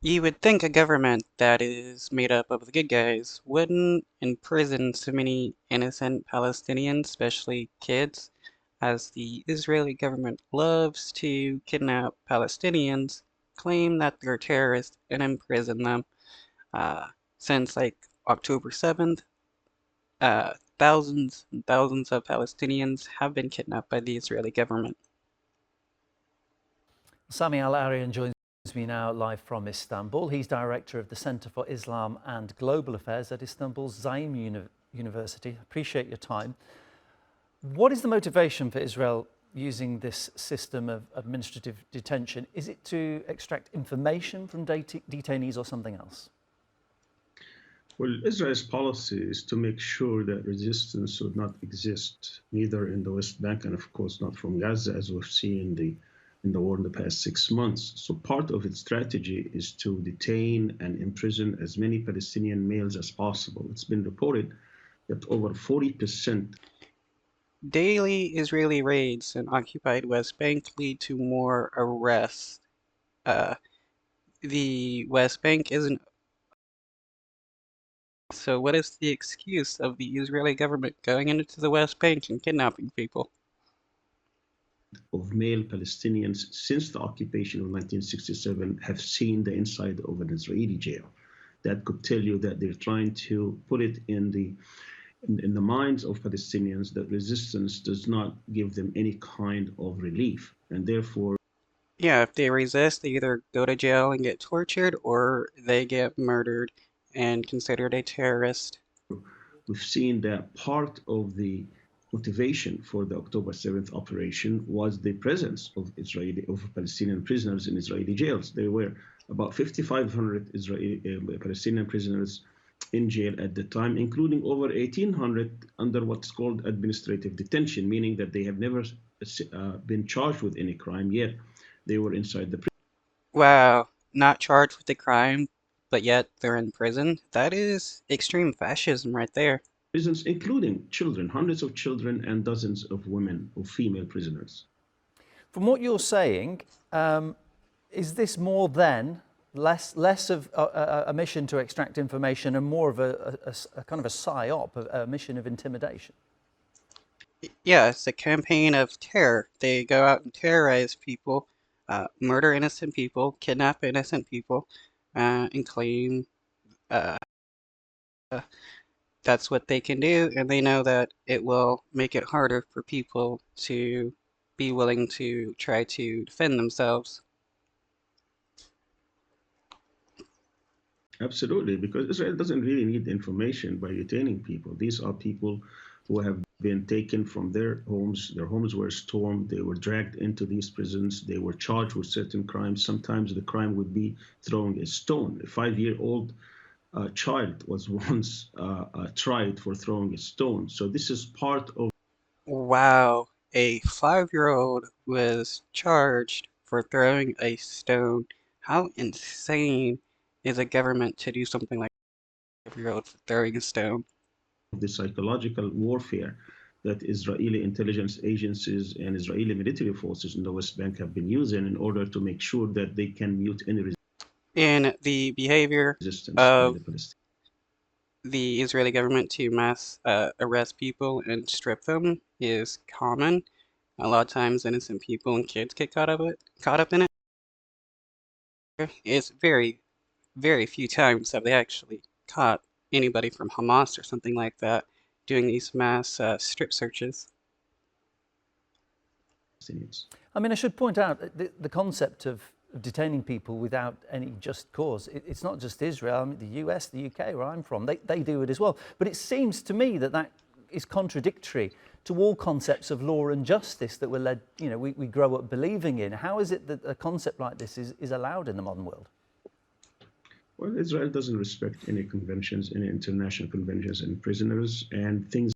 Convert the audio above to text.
You would think a government that is made up of the good guys wouldn't imprison so many innocent Palestinians, especially kids, as the Israeli government loves to kidnap Palestinians, claim that they're terrorists, and imprison them. Uh, since like October 7th, thousands and thousands of Palestinians have been kidnapped by the Israeli government. Sami Al-Arian joins me now live from Istanbul. He's director of the Center for Islam and Global Affairs at Istanbul's Zaim University. Appreciate your time. What is the motivation for Israel using this system of administrative detention? Is it to extract information from detainees or something else? Well, Israel's policy is to make sure that resistance would not exist, neither in the West Bank and, of course, not from Gaza, as we've seen in the war in the past 6 months. So part of its strategy is to detain and imprison as many Palestinian males as possible. It's been reported that over 40%. Daily Israeli raids in occupied West Bank lead to more arrests. Uh, the West Bank isn't. So, what is the excuse of the Israeli government going into the West Bank and kidnapping people? Of male Palestinians since the occupation of 1967 have seen the inside of an Israeli jail. That could tell you that they're trying to put it in the minds of Palestinians that resistance does not give them any kind of relief, and therefore. Yeah, if they resist, they either go to jail and get tortured or they get murdered and considered a terrorist. We've seen that part of the motivation for the October 7th operation was the presence of Palestinian prisoners in Israeli jails. There were about 5,500 Palestinian prisoners in jail at the time, including over 1,800 under what's called administrative detention, meaning that they have never been charged with any crime yet. They were inside the prison. Wow, not charged with a crime, but yet they're in prison? That is extreme fascism right there. Prisons, including children, hundreds of children and dozens of women, of female prisoners. From what you're saying, is this more than less of a mission to extract information and more of a kind of a psyop, a mission of intimidation? Yeah, it's a campaign of terror. They go out and terrorize people, murder innocent people, kidnap innocent people, and claim uh, that's what they can do, and they know that it will make it harder for people to be willing to try to defend themselves. Absolutely, because Israel doesn't really need information by detaining people. These are people who have been taken from their homes. Their homes were stormed. They were dragged into these prisons. They were charged with certain crimes. Sometimes the crime would be throwing a stone. A 5-year-old child was once tried for throwing a stone. So this is part of. Wow, a 5-year-old was charged for throwing a stone. How insane is a government to do something like a 5-year-old for throwing a stone? The psychological warfare that Israeli intelligence agencies and Israeli military forces in the West Bank have been using in order to make sure that they can mute any In the behavior resistance by of the Palestinians. the Israeli government to mass arrest people and strip them is common. A lot of times innocent people and kids get caught up in it. It's very, very few times have they actually caught anybody from Hamas or something like that doing these mass strip searches. I mean, I should point out that the concept of detaining people without any just cause, it's not just Israel. I mean, the US, the UK, where I'm from, they do it as well. But it seems to me that that is contradictory to all concepts of law and justice that we're led, we grow up believing in. How is it that a concept like this is allowed in the modern world? Well, Israel doesn't respect any conventions, any international conventions and prisoners, and things